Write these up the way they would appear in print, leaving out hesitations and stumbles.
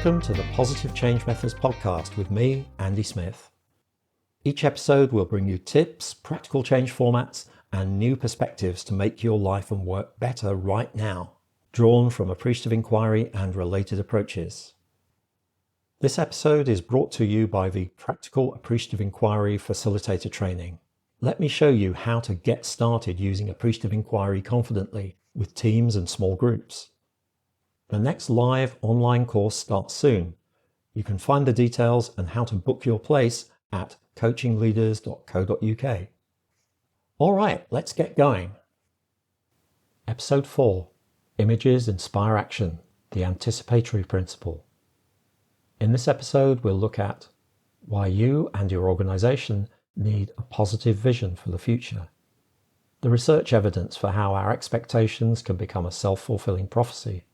Welcome to the Positive Change Methods podcast with me, Andy Smith. Each episode will bring you tips, practical change formats, and new perspectives to make your life and work better right now, drawn from Appreciative Inquiry and related approaches. This episode is brought to you by the Practical Appreciative Inquiry Facilitator Training. Let me show you how to get started using Appreciative Inquiry confidently with teams and small groups. The next live online course starts soon. You can find the details and how to book your place at coachingleaders.co.uk. All right, let's get going. Episode 4, Images Inspire Action, the Anticipatory Principle. In this episode, we'll look at why you and your organization need a positive vision for the future, the research evidence for how our expectations can become a self-fulfilling prophecy,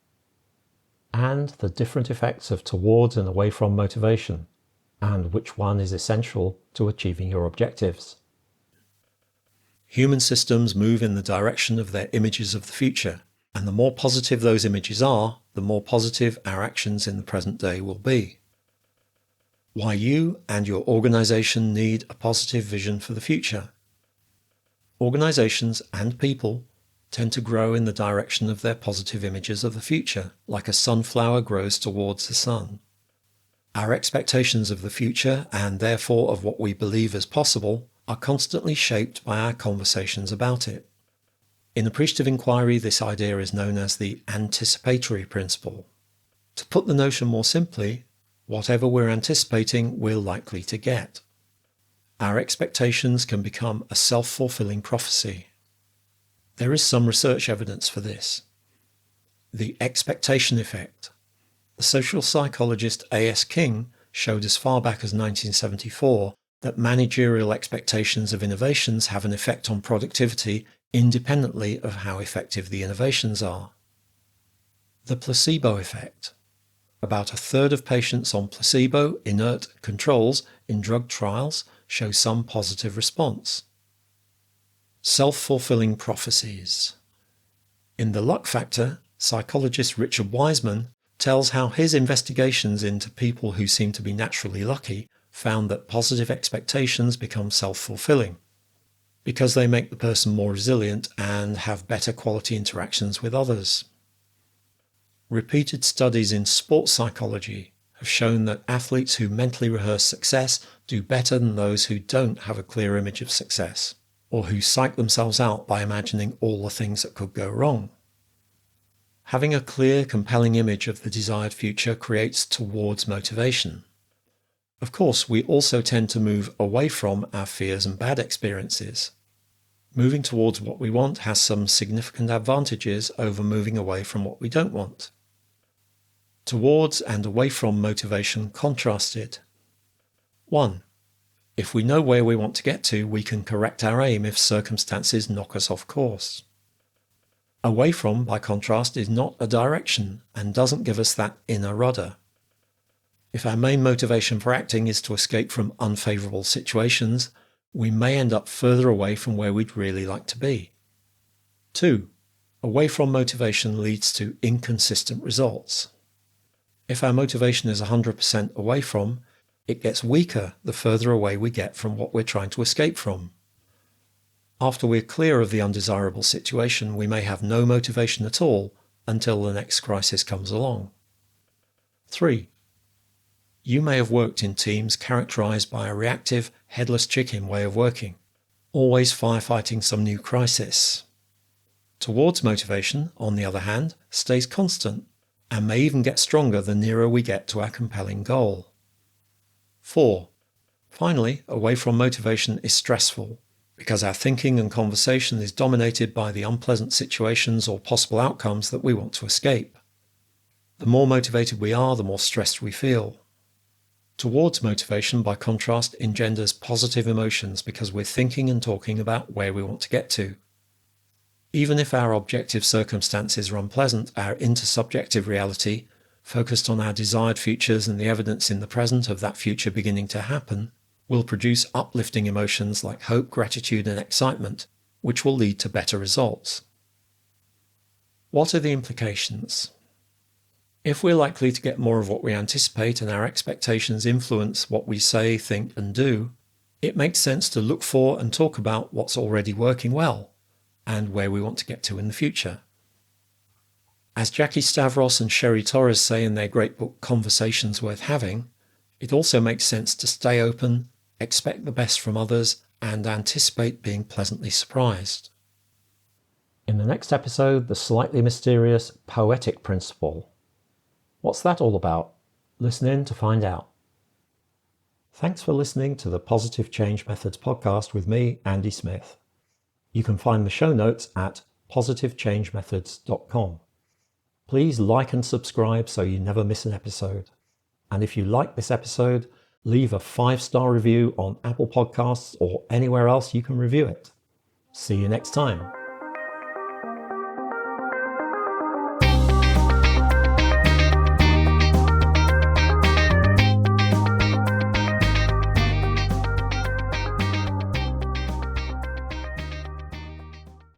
and the different effects of towards and away from motivation, and which one is essential to achieving your objectives. Human systems move in the direction of their images of the future, and the more positive those images are, the more positive our actions in the present day will be. Why you and your organization need a positive vision for the future. Organizations and people tend to grow in the direction of their positive images of the future, like a sunflower grows towards the sun. Our expectations of the future, and therefore of what we believe is possible, are constantly shaped by our conversations about it. In Appreciative Inquiry, this idea is known as the Anticipatory Principle. To put the notion more simply, whatever we're anticipating, we're likely to get. Our expectations can become a self-fulfilling prophecy. There is some research evidence for this. The expectation effect. The social psychologist A.S. King showed as far back as 1974 that managerial expectations of innovations have an effect on productivity independently of how effective the innovations are. The placebo effect. About a third of patients on placebo, inert controls in drug trials show some positive response. Self-fulfilling prophecies. In The Luck Factor, psychologist Richard Wiseman tells how his investigations into people who seem to be naturally lucky found that positive expectations become self-fulfilling because they make the person more resilient and have better quality interactions with others. Repeated studies in sports psychology have shown that athletes who mentally rehearse success do better than those who don't have a clear image of success, or who psych themselves out by imagining all the things that could go wrong. Having a clear, compelling image of the desired future creates towards motivation. Of course, we also tend to move away from our fears and bad experiences. Moving towards what we want has some significant advantages over moving away from what we don't want. Towards and away from motivation contrasted. 1. If we know where we want to get to, we can correct our aim if circumstances knock us off course. Away from, by contrast, is not a direction and doesn't give us that inner rudder. If our main motivation for acting is to escape from unfavourable situations, we may end up further away from where we'd really like to be. 2. Away from motivation leads to inconsistent results. If our motivation is 100% away from, it gets weaker the further away we get from what we're trying to escape from. After we're clear of the undesirable situation, we may have no motivation at all until the next crisis comes along. 3. You may have worked in teams characterized by a reactive, headless chicken way of working, always firefighting some new crisis. Towards motivation, on the other hand, stays constant and may even get stronger the nearer we get to our compelling goal. 4. Finally, away from motivation is stressful because our thinking and conversation is dominated by the unpleasant situations or possible outcomes that we want to escape. The more motivated we are, the more stressed we feel. Towards motivation, by contrast, engenders positive emotions because we're thinking and talking about where we want to get to. Even if our objective circumstances are unpleasant, our intersubjective reality, focused on our desired futures and the evidence in the present of that future beginning to happen, will produce uplifting emotions like hope, gratitude, and excitement, which will lead to better results. What are the implications? If we're likely to get more of what we anticipate and our expectations influence what we say, think, and do, it makes sense to look for and talk about what's already working well and where we want to get to in the future. As Jackie Stavros and Sherry Torres say in their great book Conversations Worth Having, it also makes sense to stay open, expect the best from others, and anticipate being pleasantly surprised. In the next episode, the slightly mysterious poetic principle. What's that all about? Listen in to find out. Thanks for listening to the Positive Change Methods podcast with me, Andy Smith. You can find the show notes at positivechangemethods.com. Please like and subscribe so you never miss an episode. And if you like this episode, leave a 5-star review on Apple Podcasts or anywhere else you can review it. See you next time.